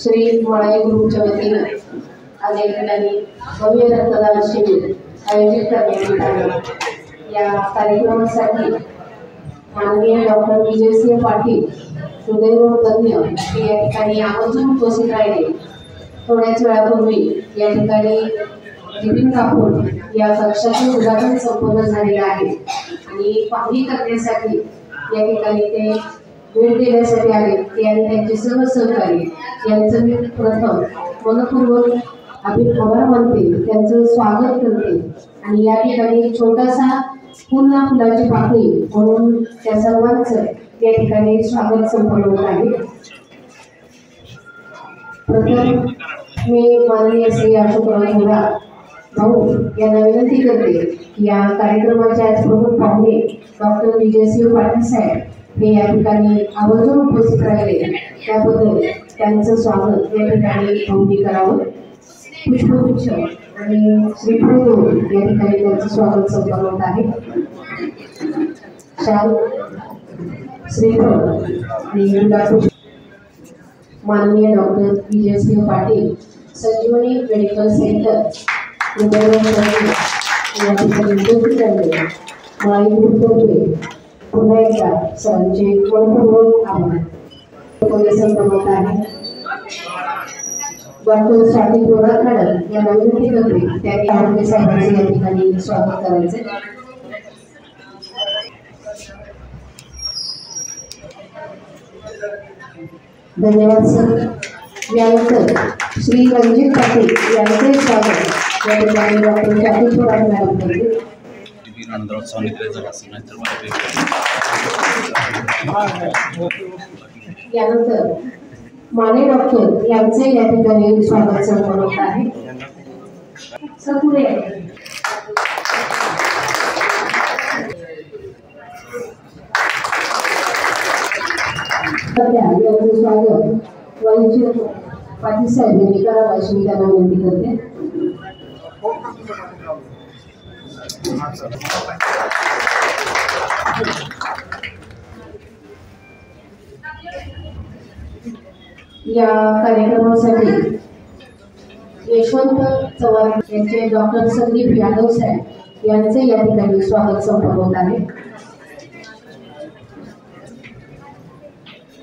श्री मळाई ग्रुपच्या वतीनं आज या ठिकाणी भव्य रक्तदान शिबिर आयोजित करण्यात आले। या कार्यक्रमासाठी माननीय डॉक्टर विजयसिंह पाटील हृदयरोग तज्ञ हे या ठिकाणी आवर्जून उपस्थित राहिले। थोड्याच वेळापूर्वी या ठिकाणी रिबीन कापून या कक्षाचे उद्घाटन संपन्न झालेले आहे आणि पाहणी करण्यासाठी या ठिकाणी ते भेट देण्यासाठी आले ते आणि त्यांचे सर्व सहकारी यांचं मी प्रथम मनपूर्वक आभार मानते, त्यांचं स्वागत करते आणि या ठिकाणी छोटासा पुन्हा फुलाची पाकळी म्हणून त्या सर्वांचं या ठिकाणी स्वागत संपन्न होत आहे। प्रथम मी माननीय श्री अशोकराव भाऊ यांना विनंती करते की या कार्यक्रमाचे आज प्रमुख पाहुणे डॉक्टर विजयसिंह पाटील साहेब हे या ठिकाणी आवर्जून उपस्थित राहिले, त्याबद्दल त्यांचं स्वागत या ठिकाणी भाऊंनी करावं। पुष्पगुच्छ आणि श्रीफळ देऊन या ठिकाणी त्यांचं स्वागत संपन्न होत आहे। शाल श्रीफळ आणि माननीय डॉक्टर विजयसिंह पाटील संजीवनी मेडिकल सेंटर या ठिकाणी उपस्थित राहिले। मळाई ग्रुपतर्फे पुन्हा एकदा सरांचे मनपूर्वक आभार संपन्न होत आहे। डॉक्टर स्वाती गोराखडक यांना विनंती करते त्यांनी आरोग्य साहेबांचे या ठिकाणी स्वागत करायचे। धन्यवाद सर। यानंतर श्री रणजित पाटील यांचे स्वागत या ठिकाणी डॉक्टर स्वाती गोराखडक मॅडम करते। यानंतर माने डॉक्टर यांचे या ठिकाणी स्वागत संपन्न होत आहे। स्वागत वैद्य पाटील साहेब यांनी करावं अशी मी त्यांना विनंती करते। या कार्यक्रमासाठी यशवंत चव्हाण यांचे डॉक्टर संदीप यादव साहेब यांचे या ठिकाणी स्वागत संपन्न होत आहे।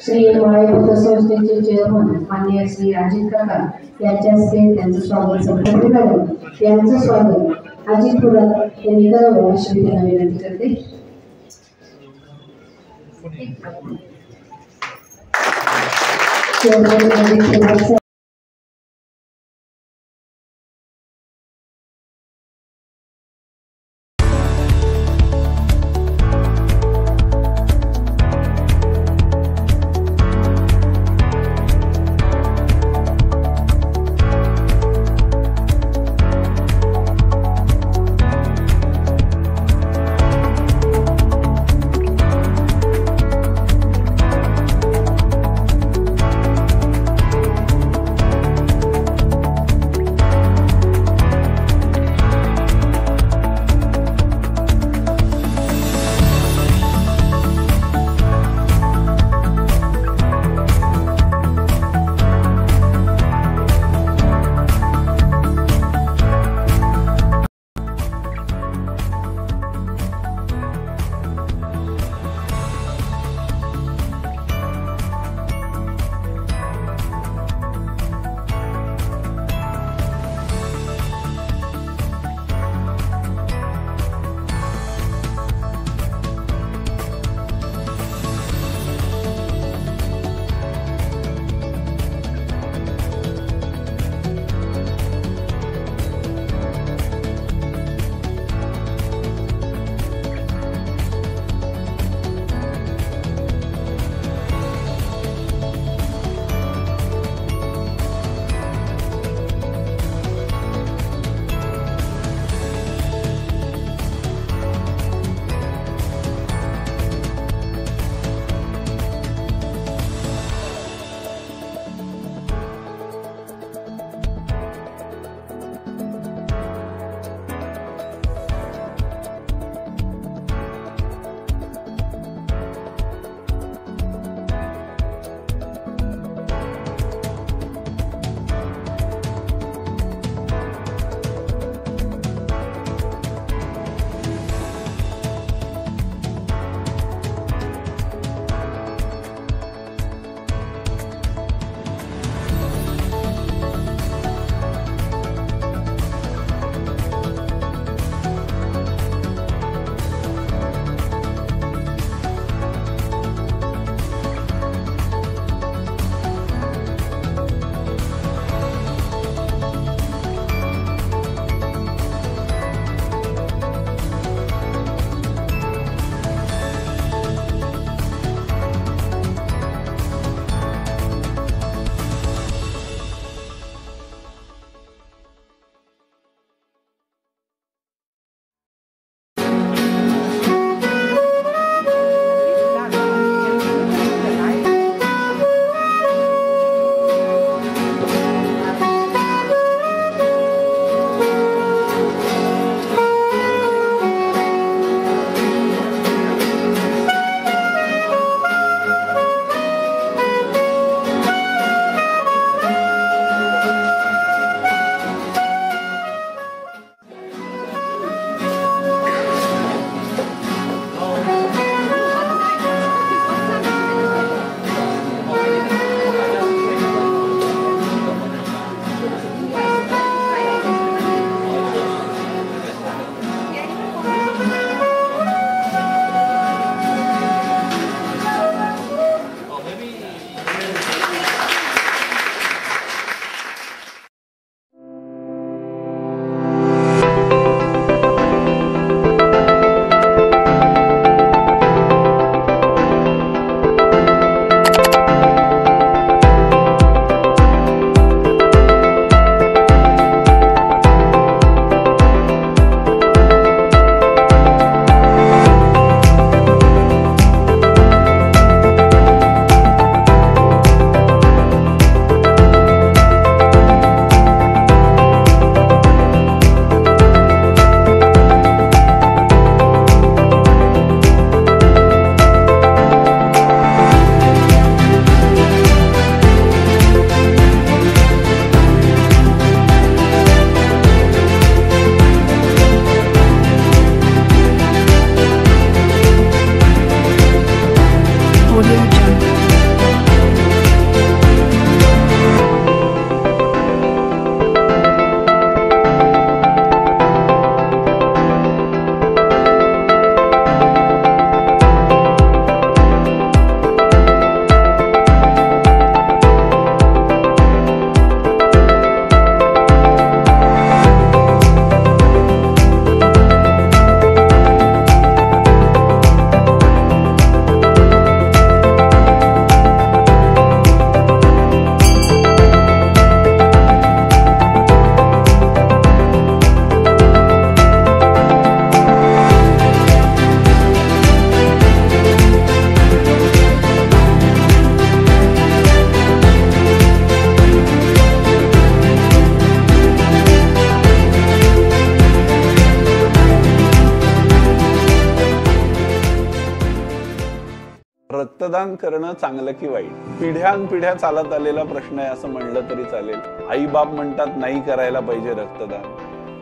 श्री मळाई संस्थेचे चेअरमन माननीय श्री अजित काका यांच्या हस्ते त्यांचं स्वागत संपन्न झालं। यांचं स्वागत अजित थोरात यांनी करावं अशी मी त्यांना विनंती करते। चेअरमन रक्तदान करणं चांगलं की वाईट? पिढ्यानपिढ्या चालत आलेला प्रश्न आहे असं म्हणलं तरी चालेल. आई बाप म्हणतात नाही करायला पाहिजे रक्तदान.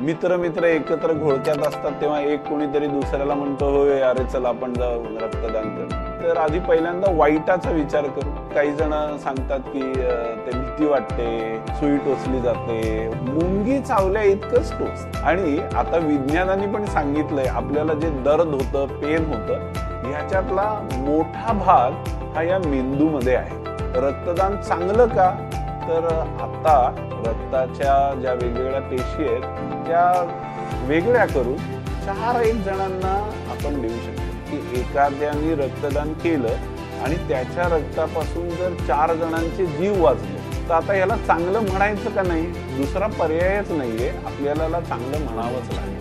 मित्र एकत्र घोळक्यात असतात तेव्हा एक कोणीतरी दुसऱ्याला म्हणतो होय अरे चल आपण जाऊ रक्तदान करू. तर आधी पहिल्यांदा वाईटाचा विचार करू. काही जण सांगतात की ते भीती वाटते, सुई टोचली जाते, मुंगी चावल्या इतकंच टोच. आणि आता विज्ञानाने पण सांगितलंय आपल्याला जे दर्द होतं, पेन होतं, ह्याच्यातला मोठा भाग हा या मेंदूमध्ये आहे. रक्तदान चांगलं का? तर आता रक्ताच्या ज्या वेगवेगळ्या पेशी आहेत त्या वेगळ्या करून 4-1 जणांना आपण देऊ शकतो. की एखाद्याने रक्तदान केलं आणि त्याच्या रक्तापासून जर 4 जणांचे जीव वाचले तर आता याला चांगलं म्हणायचं का नाही? दुसरा पर्यायच नाहीये, आपल्याला चांगलं म्हणावंच लागेल.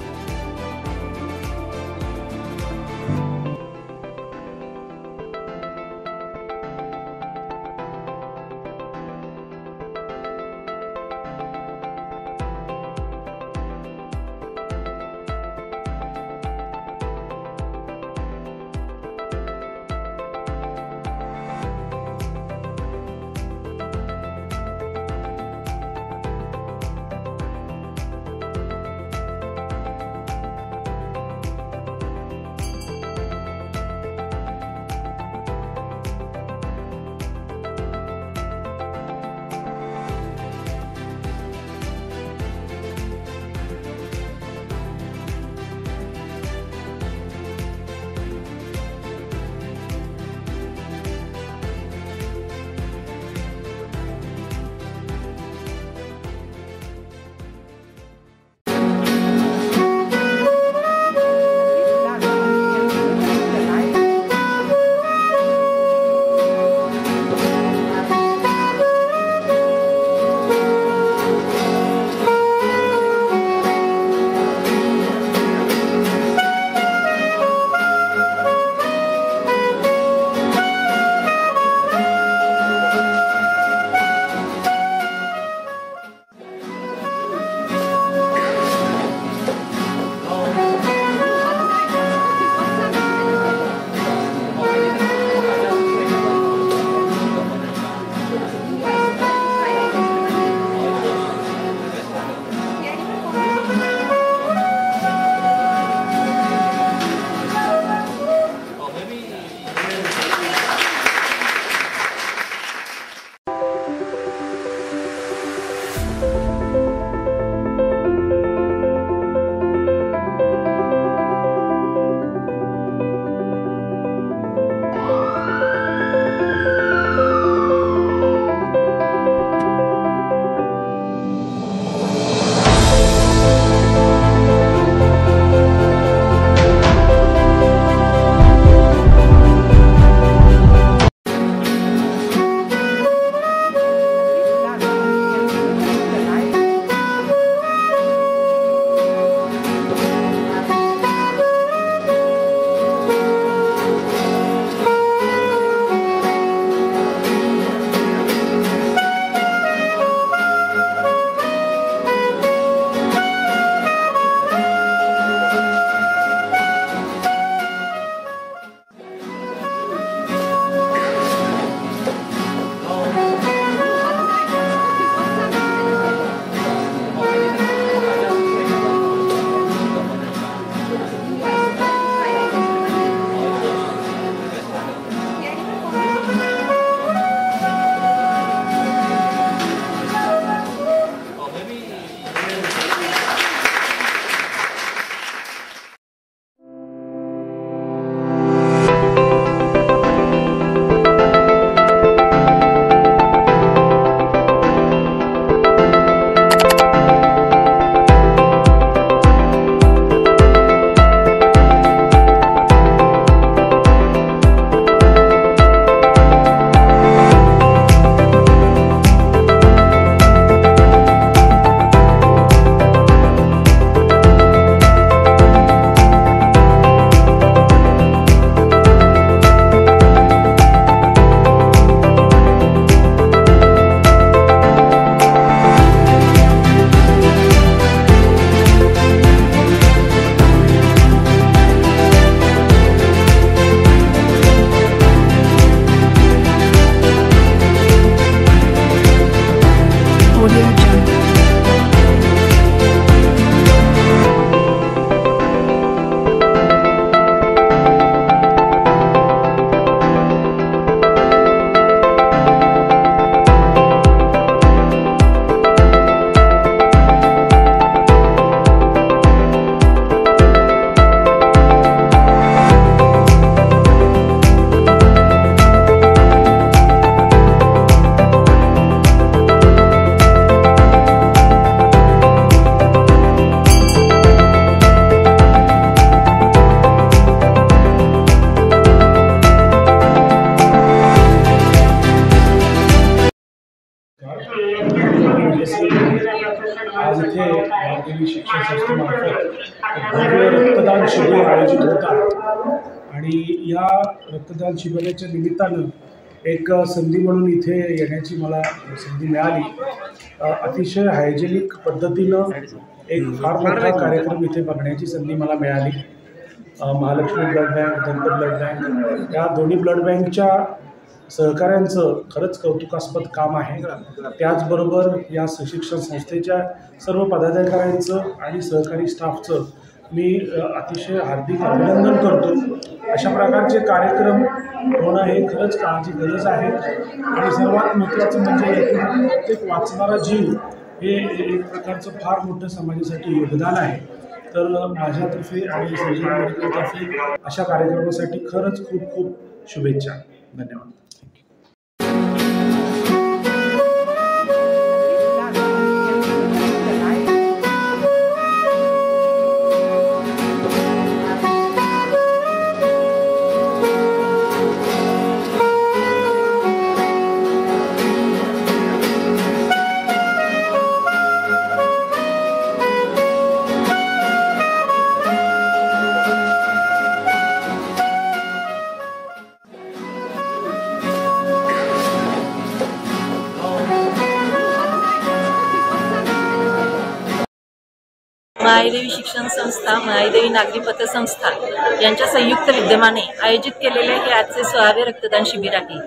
रक्तदान शिबिर आयोजित होत आहे आणि या रक्तदान शिबिराच्या निमित्तानं एक संधी म्हणून इथे येण्याची मला संधी मिळाली। अतिशय हायजेनिक पद्धतीनं एक फार मोठा कार्यक्रम इथे बघण्याची संधी मला मिळाली। महालक्ष्मी ब्लड बँक, दंत ब्लड बँक या दोन्ही ब्लड बँकच्या सहकाऱ्यांचं खरंच कौतुकास्पद काम आहे। त्याचबरोबर या सुशिक्षण संस्थेच्या सर्व पदाधिकाऱ्यांचं आणि सहकारी स्टाफचं मी अतिशय हार्दिक अभिनंदन करतो। अशा प्रकारचे कार्यक्रम होणं हे खरंच काळाची गरज आहे आणि सर्वात महत्त्वाचं म्हणजे यातून प्रत्येक वाचणारा जीव हे एक प्रकारचं फार मोठं समाजासाठी योगदान आहे। तर माझ्यातर्फे आणि संजीवनी मेडिकलतर्फे अशा कार्यक्रमासाठी खरंच खूप खूप शुभेच्छा। धन्यवाद। मायदेवी शिक्षण संस्था, मायदेवी नागरी पतसंस्था यांच्या संयुक्त विद्यमाने आयोजित केलेले हे आजचे 16वे रक्तदान शिबिर आहे।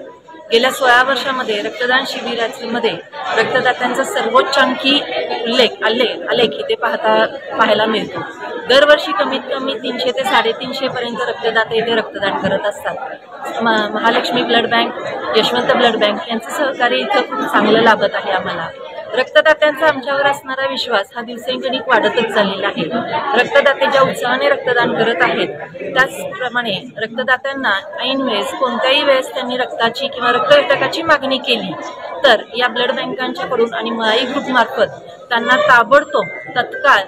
गेल्या 16 वर्षांमध्ये रक्तदान शिबिरामध्ये रक्तदात्यांचा सर्वोच्चांकी आलेख इथे पाहायला मिळतो। दरवर्षी कमीत कमी 300 ते 350 पर्यंत रक्तदाते इथे रक्तदान करत असतात। Mahalakshmi blood bank, Yashwant blood bank यांचं सहकार्य इथं खूप चांगलं लाभत आहे आम्हाला। रक्तदात्यांचा आमच्यावर असणारा विश्वास हा दिवसेंदिवस वाढतच चाललेला आहे। रक्तदाते ज्या उत्साहाने रक्तदान करत आहेत त्याचप्रमाणे रक्तदात्यांना ऐन वेळेस कोणत्याही वेळेस त्यांनी रक्ताची किंवा रक्तवितरकाची मागणी केली तर या ब्लड बँकांच्याकडून आणि माई ग्रुप मार्फत त्यांना ताबडतोब तत्काळ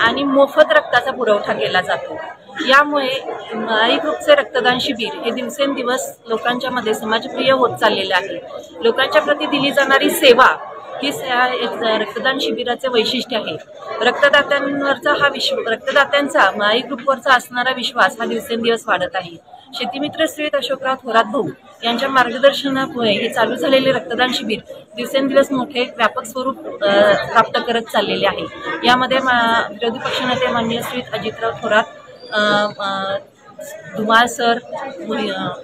आणि मोफत रक्ताचा पुरवठा केला जातो। यामुळे माई ग्रुपचे रक्तदान शिबिर हे दिवसेंदिवस लोकांच्या मध्ये समाजप्रिय होत चाललेले आहे। लोकांच्या प्रती दिली जाणारी सेवा ही रक्तदान शिबिराचे वैशिष्ट्य आहे। रक्तदात्यांवरचा रक्तदात्यांचा माई ग्रुपवरचा असणारा विश्वास हा दिवसेंदिवस वाढत आहे। शेतीमित्र श्री अशोकराव थोरात भाऊ यांच्या मार्गदर्शनामुळे हे चालू झालेले रक्तदान शिबिर दिवसेंदिवस मोठे व्यापक स्वरूप प्राप्त करत चाललेले आहे। यामध्ये विरोधी पक्षनेते माननीय श्री अजितराव थोरात, धुमाळ सर,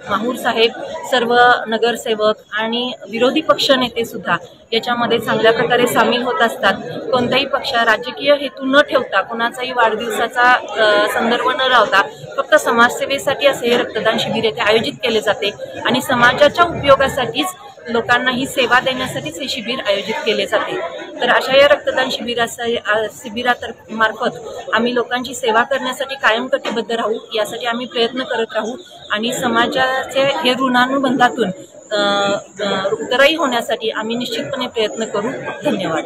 माहूर साहेब, सर्व नगरसेवक आणि विरोधी पक्ष नेते सुद्धा याच्यामध्ये चांगल्या प्रकारे सामील होत असतात। कोणत्याही पक्ष राजकीय हेतू न ठेवता, कोणाचाही वाढदिवसाचा संदर्भ न लावता फक्त समाजसेवेसाठी असे हे रक्तदान शिबिर येथे आयोजित केले जाते आणि समाजाच्या उपयोगासाठीच लोकांना ही सेवा देण्यासाठीच हे शिबिर आयोजित केले जाते। तर अशा या रक्तदान शिबिरामार्फत आम्ही लोकांची सेवा करण्यासाठी कायम कटिबद्ध राहू, यासाठी आम्ही प्रयत्न करत राहू आणि समाजाचे हे ऋणानुबंधातून उतराई होण्यासाठी आम्ही निश्चितपणे प्रयत्न करू। धन्यवाद।